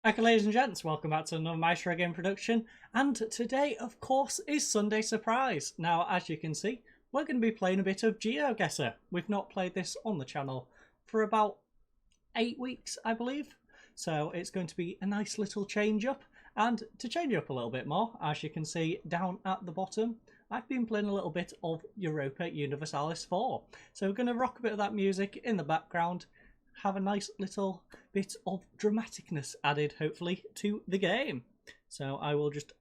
Okay, ladies and gents, welcome back to another Maestro Game production. And today, of course, is Sunday Surprise. Now, as you can see, we're going to be playing a bit of Geoguessr. We've not played this on the channel for about 8 weeks, I believe. So it's going to be a nice little change up. And to change up a little bit more, as you can see down at the bottom, I've been playing a little bit of Europa Universalis 4. So we're going to rock a bit of that music in the background, have a nice little bit of dramaticness added, hopefully, to the game. So I will just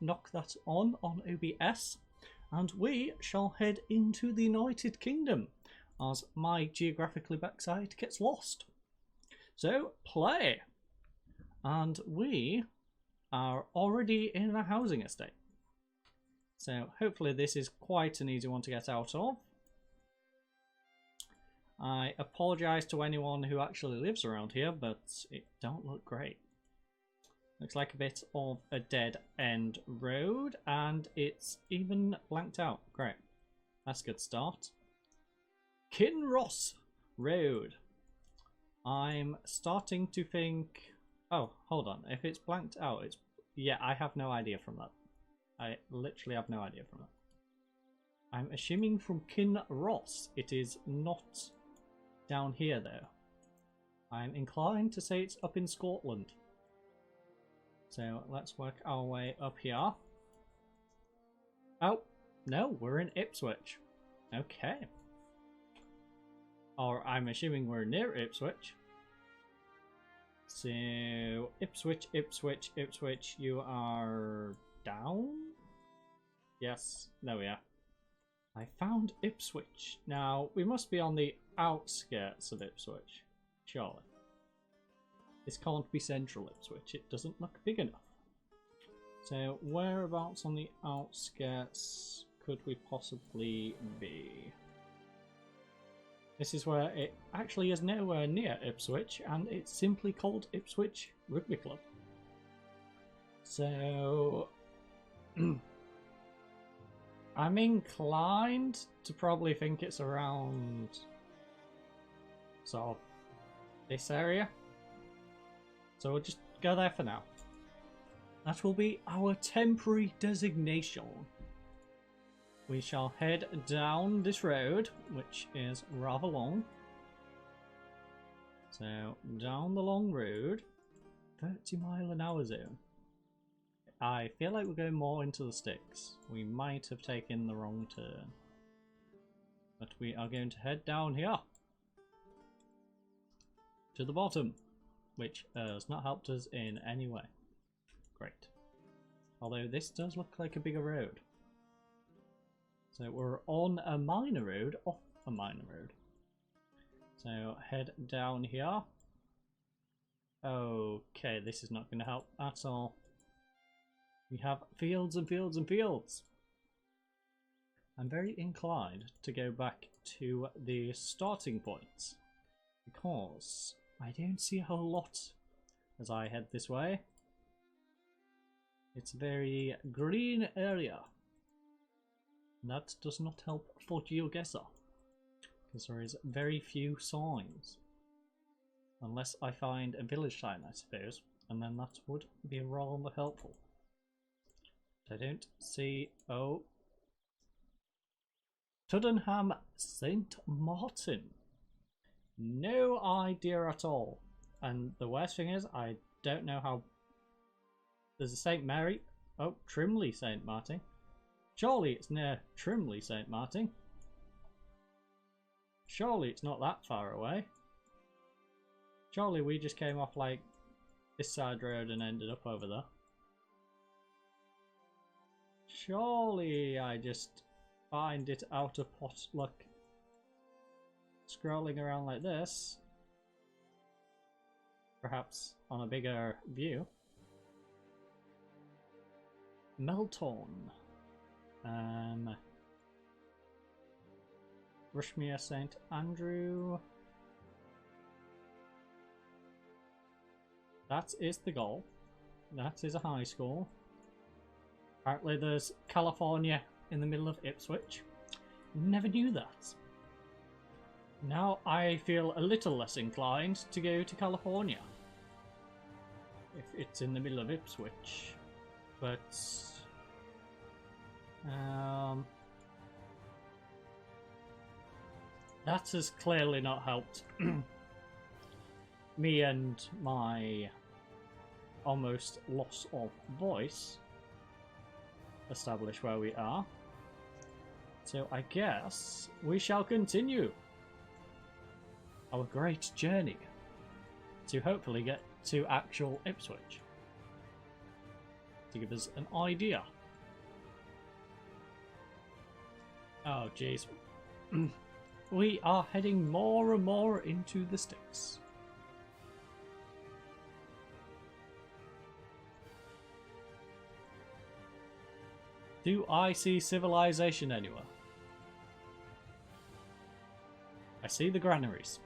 knock that on OBS, and we shall head into the United Kingdom as my geographically backside gets lost. So play, and we are already in a housing estate. So hopefully this is quite an easy one to get out of. I apologise to anyone who actually lives around here, but it don't look great. Looks like a bit of a dead end road, and it's even blanked out. Great. That's a good start. Kinross Road. I'm starting to think... Oh, hold on. If it's blanked out, it's... Yeah, I have no idea from that. I literally have no idea from that. I'm assuming from Kinross it is not down here though. I'm inclined to say it's up in Scotland. So let's work our way up here. Oh, no, we're in Ipswich. Okay. Or I'm assuming we're near Ipswich. So, Ipswich, Ipswich, Ipswich, you are down? Yes, there we are. I found Ipswich. Now, we must be on the outskirts of Ipswich, surely. This can't be central Ipswich, it doesn't look big enough. So, whereabouts on the outskirts could we possibly be? This is where it actually is nowhere near Ipswich, and it's simply called Ipswich Rugby Club. So... I'm inclined to probably think it's around sort of this area. So we'll just go there for now. That will be our temporary designation. We shall head down this road, which is rather long. So down the long road, 30-mile-an-hour zone. I feel like we're going more into the sticks. We might have taken the wrong turn. But we are going to head down here. To the bottom. Which has not helped us in any way. Great. Although this does look like a bigger road. So we're on a minor road, off a minor road. So head down here. Okay, this is not going to help at all. We have fields and fields and fields. I'm very inclined to go back to the starting points because I don't see a whole lot as I head this way. It's a very green area. That does not help for Geoguessr because there is very few signs. Unless I find a village sign, I suppose, and then that would be rather helpful. I don't see... Oh. Tuddenham St. Martin. No idea at all. And the worst thing is, I don't know how... There's a St. Mary. Oh, Trimley St. Martin. Surely it's near Trimley St. Martin. Surely it's not that far away. Surely we just came off like this side road and ended up over there. Surely I just find it out of pot luck scrolling around like this. Perhaps on a bigger view. Melton. Rushmere St. Andrew. That is the goal. That is a high school. Apparently there's California in the middle of Ipswich. Never knew that. Now I feel a little less inclined to go to California. if it's in the middle of Ipswich, but that has clearly not helped me and my almost loss of voice establish where we are. So I guess we shall continue our great journey to hopefully get to actual Ipswich to give us an idea. Oh jeez. We are heading more and more into the sticks. Do I see civilization anywhere? I see the granaries.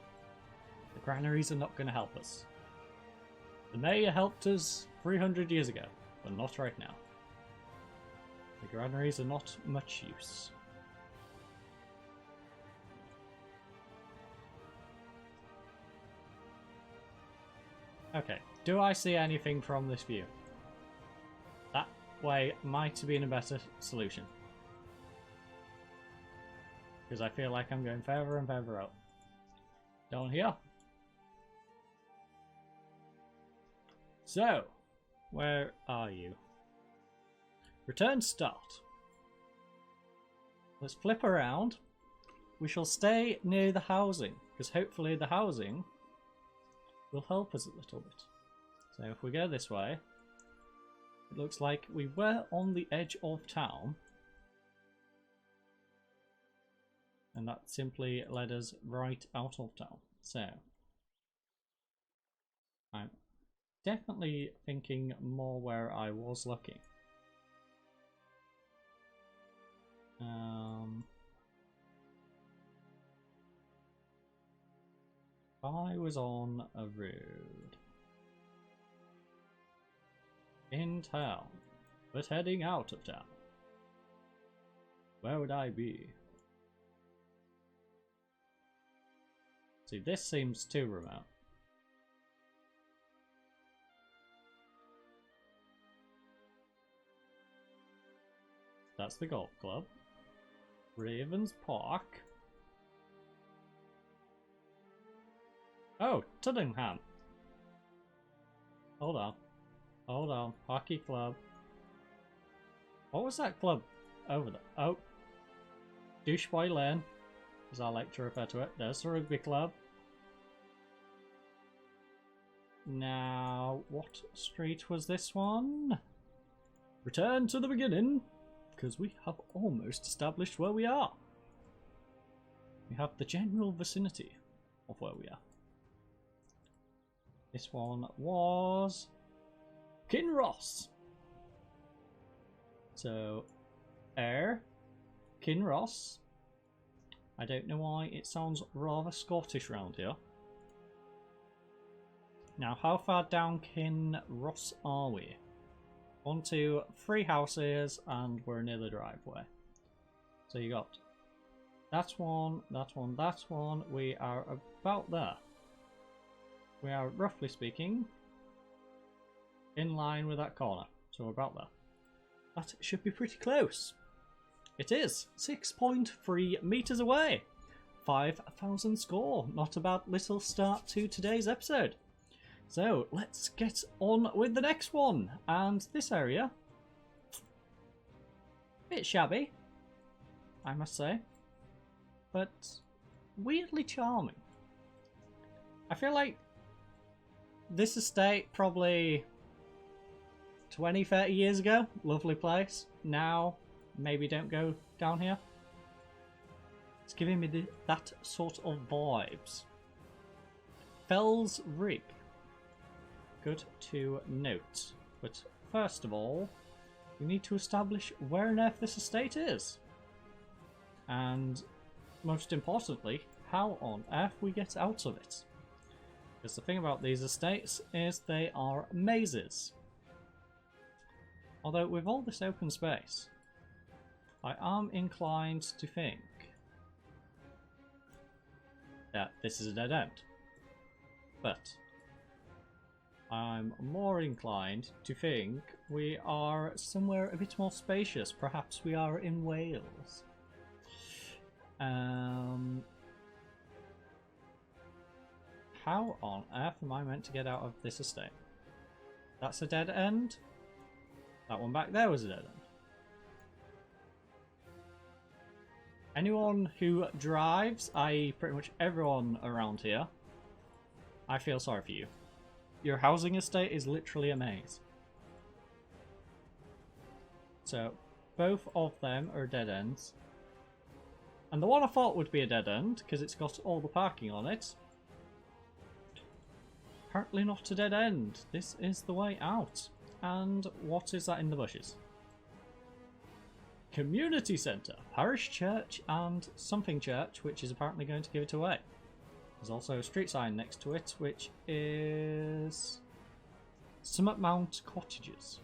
The granaries are not going to help us. The mayor helped us 300 years ago, but not right now. The granaries are not much use. Okay, do I see anything from this view? That way might have been a better solution. Because I feel like I'm going further and further out. Down here. So, where are you? Return start. Let's flip around. We shall stay near the housing, because hopefully the housing will help us a little bit. So if we go this way, it looks like we were on the edge of town. And that simply led us right out of town. So I'm definitely thinking more where I was looking. I was on a road in town, but heading out of town. Where would I be? See, this seems too remote. That's the golf club. Ravens Park. Oh, Tuddenham. Hold on. Hold on. Hockey club. What was that club over there? Oh. Doucheboy Lane, as I like to refer to it. There's the rugby club. Now, what street was this one? Return to the beginning, because we have almost established where we are. We have the general vicinity of where we are. This one was Kinross. So, Kinross. I don't know why it sounds rather Scottish round here. Now, how far down Kinross are we? 1, 2, 3 houses, and we're near the driveway. So you got that one, that one, that one. We are about there. We are, roughly speaking, in line with that corner. So we're about there. That should be pretty close. It is 6.3 meters away. 5,000 score. Not a bad little start to today's episode. So let's get on with the next one. And this area, bit shabby, I must say, but weirdly charming. I feel like this estate probably 20, 30 years ago, lovely place. Now, maybe don't go down here. It's giving me that sort of vibes. Fells Rig. Good to note. But first of all, we need to establish where on earth this estate is. And most importantly, how on earth we get out of it. Because the thing about these estates is they are mazes. Although with all this open space, I am inclined to think that this is a dead end. But I'm more inclined to think we are somewhere a bit more spacious. Perhaps we are in Wales. How on earth am I meant to get out of this estate? That's a dead end. That one back there was a dead end. Anyone who drives, i.e. pretty much everyone around here, I feel sorry for you. Your housing estate is literally a maze. So, both of them are dead ends. And the one I thought would be a dead end, because it's got all the parking on it, apparently not a dead end. This is the way out. And what is that in the bushes? Community centre, parish church, and something church, which is apparently going to give it away. There's also a street sign next to it, which is Summit Mount Cottages.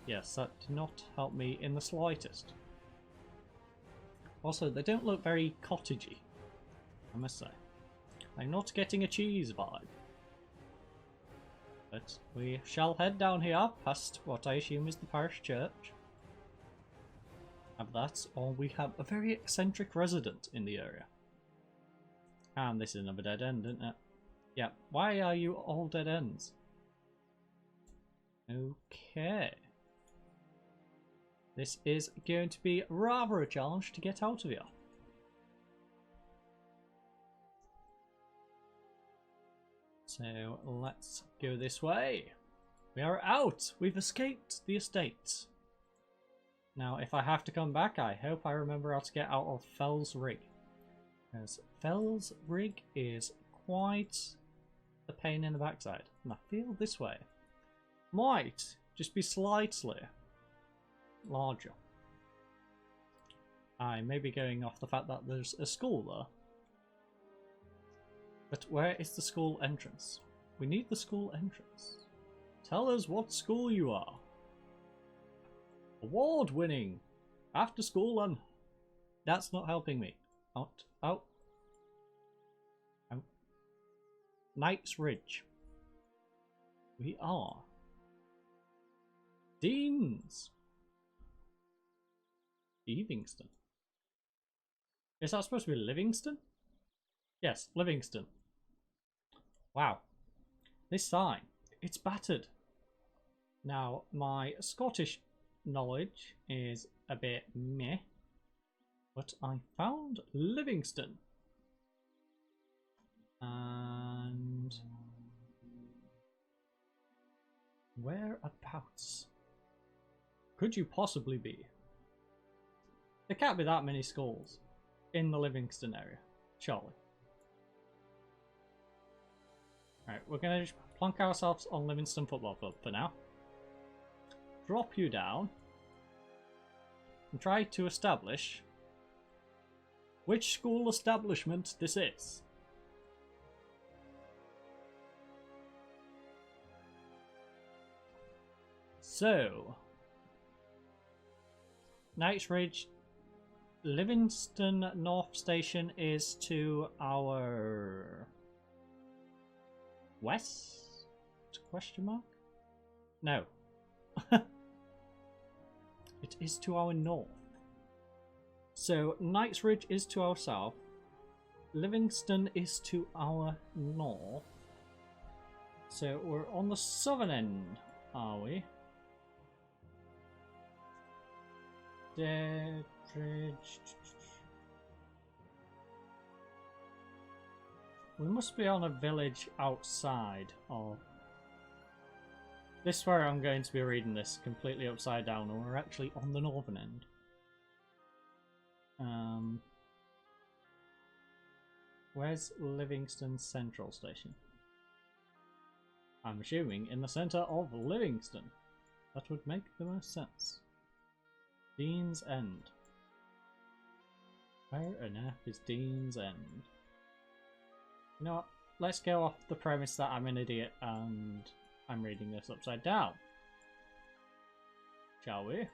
Yes, that did not help me in the slightest. Also, they don't look very cottagey, I must say. I'm not getting a cheese vibe. But we shall head down here, past what I assume is the parish church. Have that, or we have a very eccentric resident in the area. And this is another dead end, isn't it? Yeah, why are you all dead ends? Okay. This is going to be rather a challenge to get out of here. So let's go this way. We are out! We've escaped the estate. Now, if I have to come back, I hope I remember how to get out of Fell's Rig. Because Fell's Rig is quite a pain in the backside. And I feel this way might just be slightly larger. I may be going off the fact that there's a school there. But where is the school entrance? We need the school entrance. Tell us what school you are. Award-winning. After school and... That's not helping me. Out. Out. Out. Knight's Ridge. We are. Deans. Livingston. Is that supposed to be Livingston? Yes, Livingston. Wow. This sign. It's battered. Now, my Scottish knowledge is a bit meh, but I found Livingston. And whereabouts could you possibly be? There can't be that many schools in the Livingston area, surely. Right, we're going to just plonk ourselves on Livingston Football Club for now. Drop you down and try to establish which school establishment this is. So, Knightsbridge, Livingston North Station is to our west? Question mark? No. It is to our north. So Knightsbridge is to our south. Livingston is to our north. So we're on the southern end, are we? Deadridge. We must be on a village outside of... This is where I'm going to be reading this completely upside down, and we're actually on the northern end. Where's Livingston Central Station? I'm assuming in the centre of Livingston. That would make the most sense. Dean's End. Where on earth is Dean's End? You know what? Let's go off the premise that I'm an idiot and I'm reading this upside down. Shall we?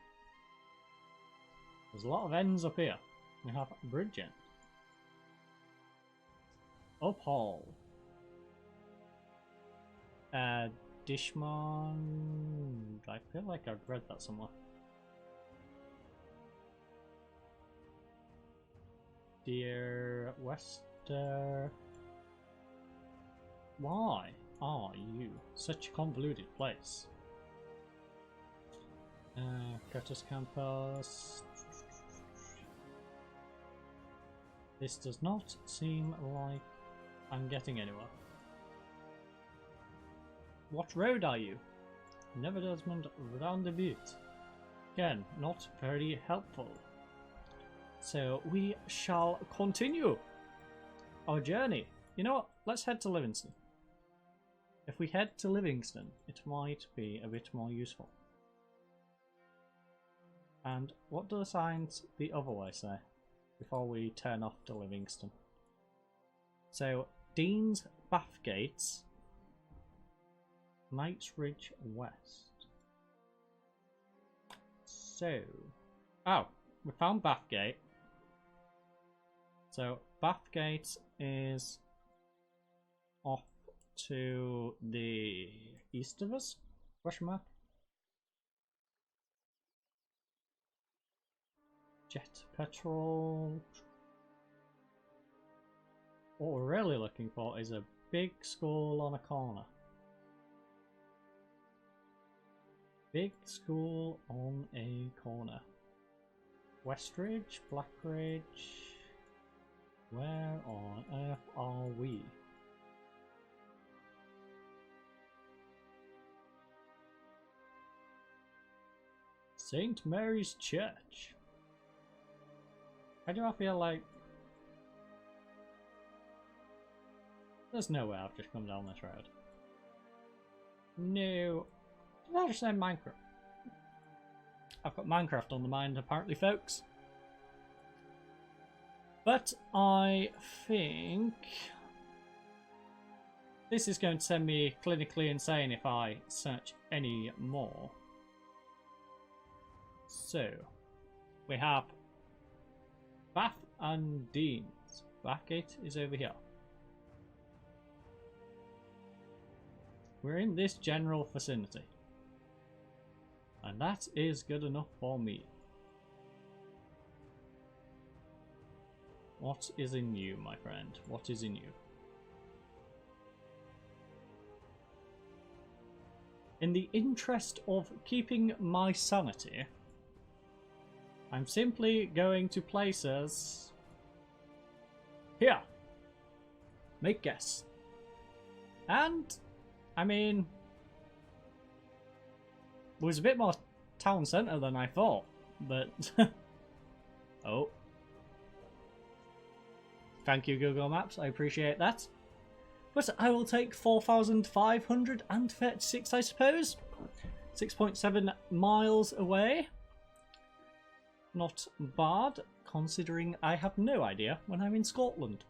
There's a lot of ends up here. We have Bridge End. Uphall. Dishman. I feel like I've read that somewhere. Dear Wester. Why are you such a convoluted place? Curtis Campus. This does not seem like I'm getting anywhere. What road are you? Never Desmond Roundabout. Again, not very helpful. So we shall continue our journey. You know what? Let's head to Livingston. If we head to Livingston, it might be a bit more useful. And what do the signs the other way say before we turn off to Livingston? So, Dean's Bathgates, Knightsbridge West. So, oh, we found Bathgate. So, Bathgate is off to the east of us? Question mark. Jet petrol. What we're really looking for is a big school on a corner. Big school on a corner. Westridge, Blackridge. Where on earth are we? St. Mary's Church. Why do I feel like there's no way I've just come down this road? No. Did I just say Minecraft? I've got Minecraft on the mind apparently, folks. But I think this is going to send me clinically insane if I search any more. So, we have Bath and Deans. Bathgate is over here. We're in this general vicinity. And that is good enough for me. What is in you, my friend? What is in you? In the interest of keeping my sanity, I'm simply going to place us here. Make guess. And, I mean, it was a bit more town centre than I thought, but oh. Thank you, Google Maps. I appreciate that. But I will take 4,536, I suppose. 6.7 miles away. Not bad, considering I have no idea when I'm in Scotland.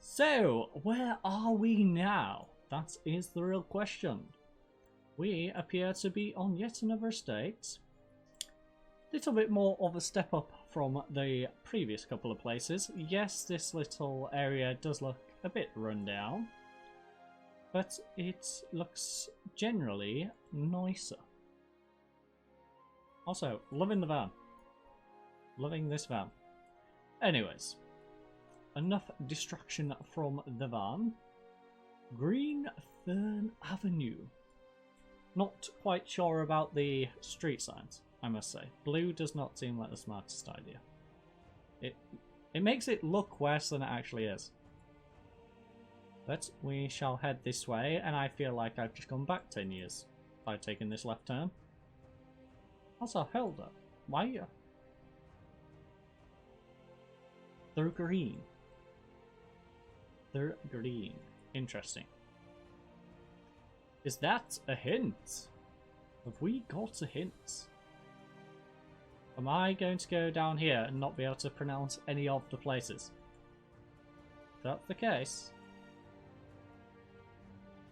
So, where are we now? That is the real question. We appear to be on yet another estate. Little bit more of a step up from the previous couple of places. Yes, this little area does look a bit run down, but it looks generally nicer. Also, loving the van. Loving this van. Anyways, enough distraction from the van. Green Fern Avenue. Not quite sure about the street signs, I must say. Blue does not seem like the smartest idea. It makes it look worse than it actually is. But we shall head this way, and I feel like I've just gone back 10 years by taking this left turn. Also, hold up. Why? They're green. They're green. Interesting. Is that a hint? Have we got a hint? Am I going to go down here and not be able to pronounce any of the places? If that's the case,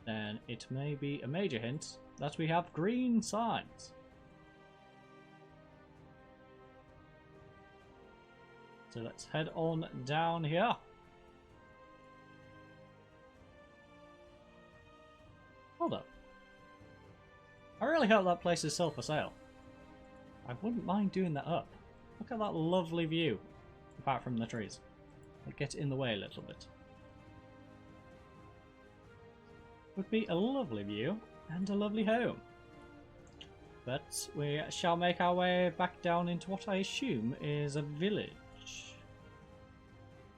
then it may be a major hint that we have green signs. So let's head on down here. Hold up. I really hope that place is still for sale. I wouldn't mind doing that up. Look at that lovely view, apart from the trees. They get in the way a little bit. Would be a lovely view and a lovely home. But we shall make our way back down into what I assume is a village.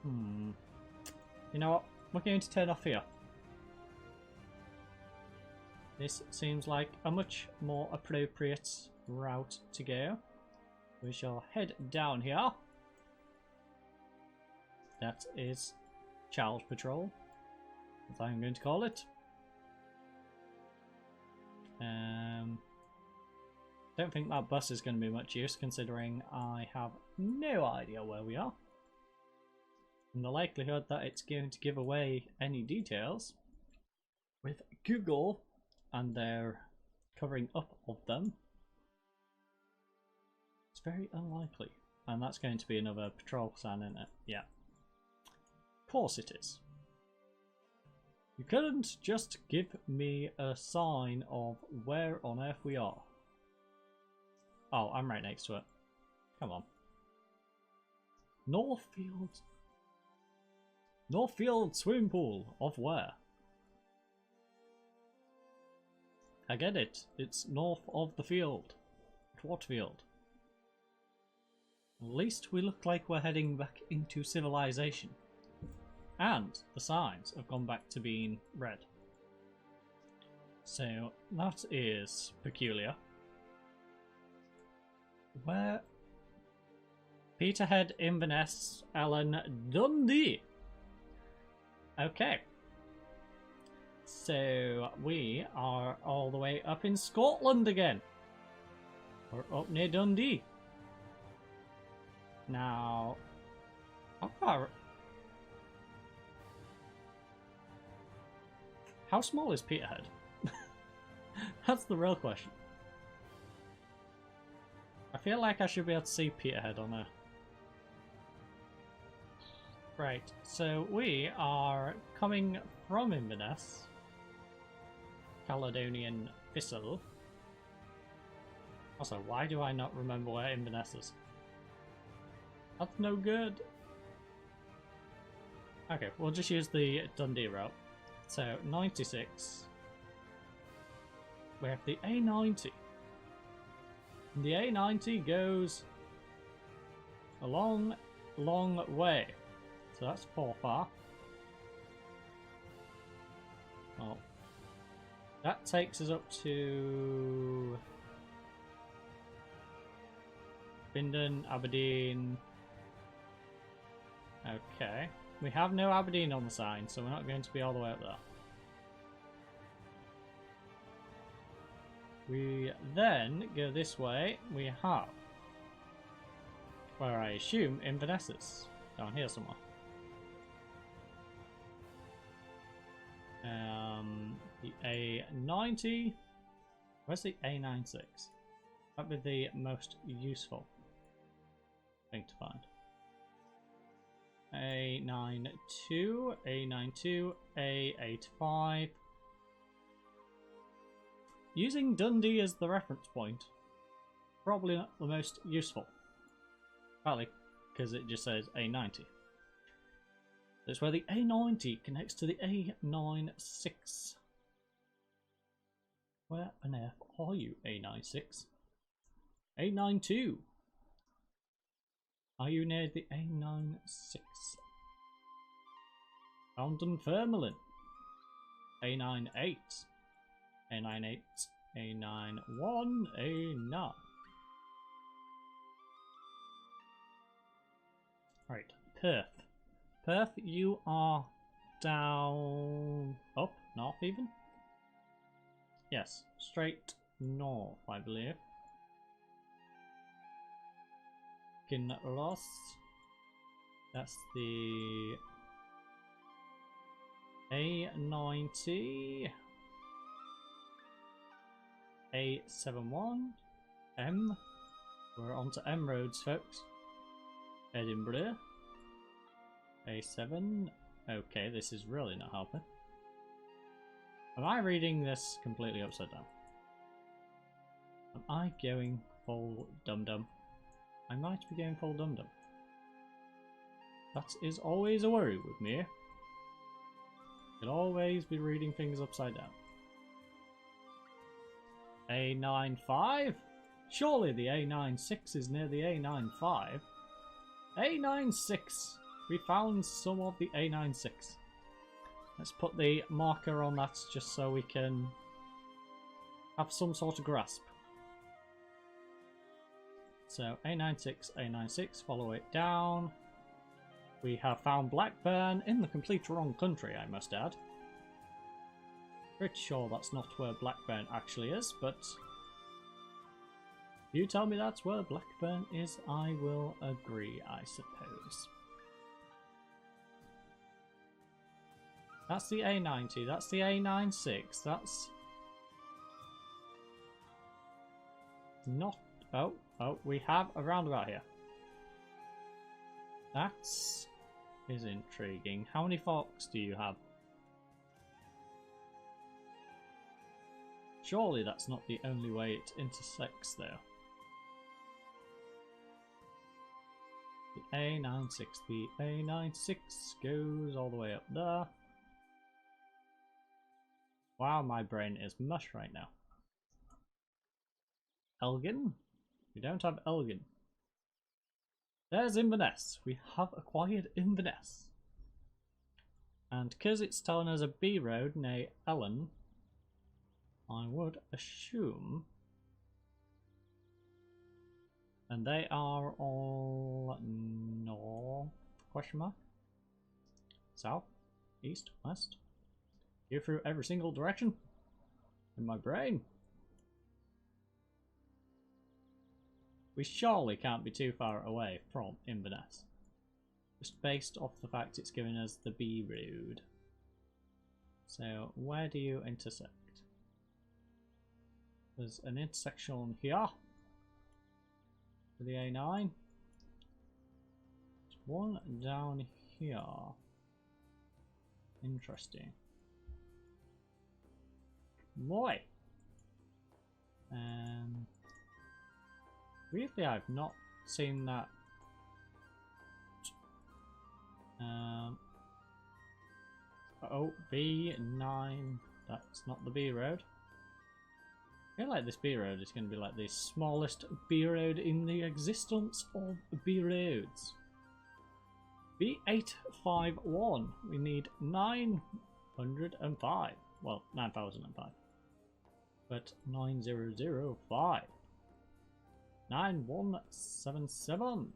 You know what? We're going to turn off here. This seems like a much more appropriate route to go. We shall head down here. That is Child Patrol, as I'm going to call it. Don't think that bus is going to be much use, considering I have no idea where we are. And the likelihood that it's going to give away any details with Google and their covering up of them, it's very unlikely. And that's going to be another patrol sign, isn't it? Yeah. Of course it is. You couldn't just give me a sign of where on earth we are. Oh, I'm right next to it. Come on. Northfield. Northfield swimming pool. Of where? I get it. It's north of the field. But what field? At least we look like we're heading back into civilization. And the signs have gone back to being red. So that is peculiar. Where? Peterhead, Inverness, Allen, Dundee. Okay. So we are all the way up in Scotland again. We're up near Dundee. Now, how far? How small is Peterhead? That's the real question. I feel like I should be able to see Peterhead on there. Right, so we are coming from Inverness, Caledonian Thistle. Also, why do I not remember where Inverness is? That's no good. Okay, we'll just use the Dundee route. So, 96. We have the A90. And the A90 goes a long, long way. So that's far. Well, that takes us up to Bindon, Aberdeen. Okay. We have no Aberdeen on the sign, so we're not going to be all the way up there. We then go this way. We have, where I assume Inverness is, down here somewhere. The A90. Where's the A96? That'd be the most useful thing to find. A92, A92, A85. Using Dundee as the reference point, probably not the most useful. Partly because it just says A90. That's where the A90 connects to the A96. Where on earth are you, A96? A92. Are you near the A96? Found Dunfermline. A98. A98. A91. A9. Right, Perth. Perth, you are down... up? North even? Yes, straight north, I believe. Kinross. That's the A90. A71. M. We're on to M roads, folks. Edinburgh. A7. Okay, this is really not helping. Am I reading this completely upside down? Am I going full dum-dum? I might be going full dum-dum. That is always a worry with me. You'll always be reading things upside down. A95? Surely the A96 is near the A95. A96! We found some of the A96. Let's put the marker on that just so we can have some sort of grasp. So A96, A96, follow it down. We have found Blackburn in the complete wrong country, I must add. Pretty sure that's not where Blackburn actually is, but if you tell me that's where Blackburn is, I will agree, I suppose. That's the A90, that's the A96, that's not... Oh, we have a roundabout here. That is intriguing. How many forks do you have? Surely that's not the only way it intersects though. The A96 goes all the way up there. Wow, my brain is mush right now. Elgin? We don't have Elgin. There's Inverness. We have acquired Inverness. And because it's telling us a B road near Ellen, I would assume... And they are all north, question mark? South, east, west. Go through every single direction in my brain. We surely can't be too far away from Inverness. Just based off the fact it's giving us the B road. So where do you intersect? There's an intersection here. For the A9. There's one down here. Interesting. Boy. Weirdly, I've not seen that. Oh, B9. That's not the B road. I feel like this B road is going to be like the smallest B road in the existence of B roads. B851. We need 905. Well, 9005. But 9005. 9177.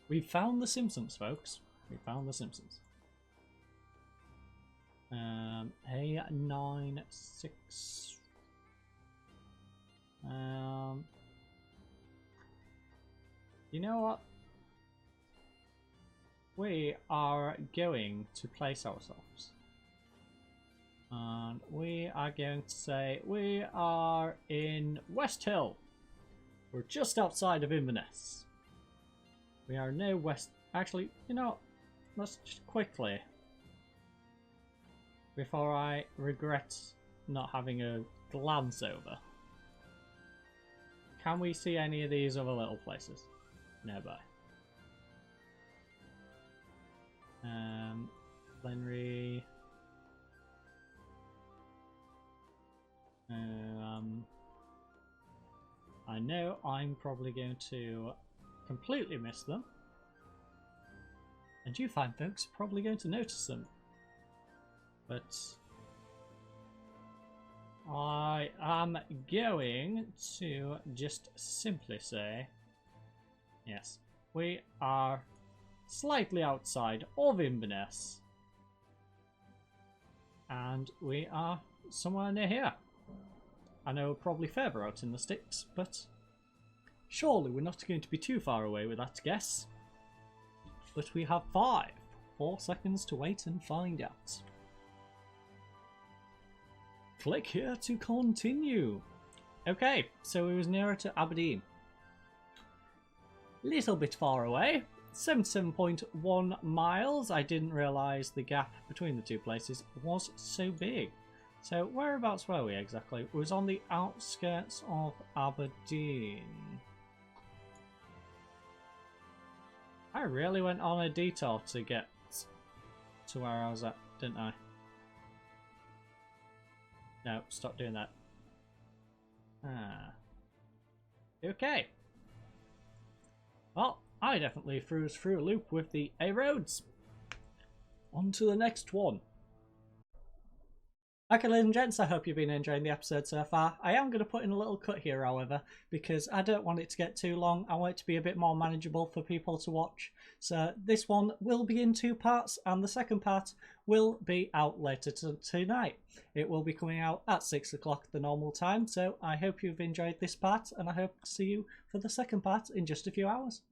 We found the Simpsons, folks. We found the Simpsons. A96. You know what? We are going to place ourselves. And we are going to say we are in West Hill. We're just outside of Inverness. We are no west. Actually, you know, let's just quickly, before I regret not having a glance over, can we see any of these other little places nearby? Plenary. I know I'm probably going to completely miss them, and you fine folks are probably going to notice them, but I am going to just simply say yes, we are slightly outside of Inverness and we are somewhere near here. I know we're probably further out in the sticks, but surely we're not going to be too far away with that guess. But we have 4 seconds to wait and find out. Click here to continue. Okay, so we was nearer to Aberdeen. Little bit far away. 77.1 miles. I didn't realise the gap between the two places was so big. So whereabouts were we exactly? It was on the outskirts of Aberdeen. I really went on a detour to get to where I was at, didn't I? No, stop doing that. Ah. Okay. Well, I definitely threw us through a loop with the A roads. On to the next one. Okay, ladies and gents, I hope you've been enjoying the episode so far. I am going to put in a little cut here, however, because I don't want it to get too long. I want it to be a bit more manageable for people to watch. So this one will be in 2 parts, and the second part will be out later tonight. It will be coming out at 6 o'clock the normal time, so I hope you've enjoyed this part, and I hope to see you for the second part in just a few hours.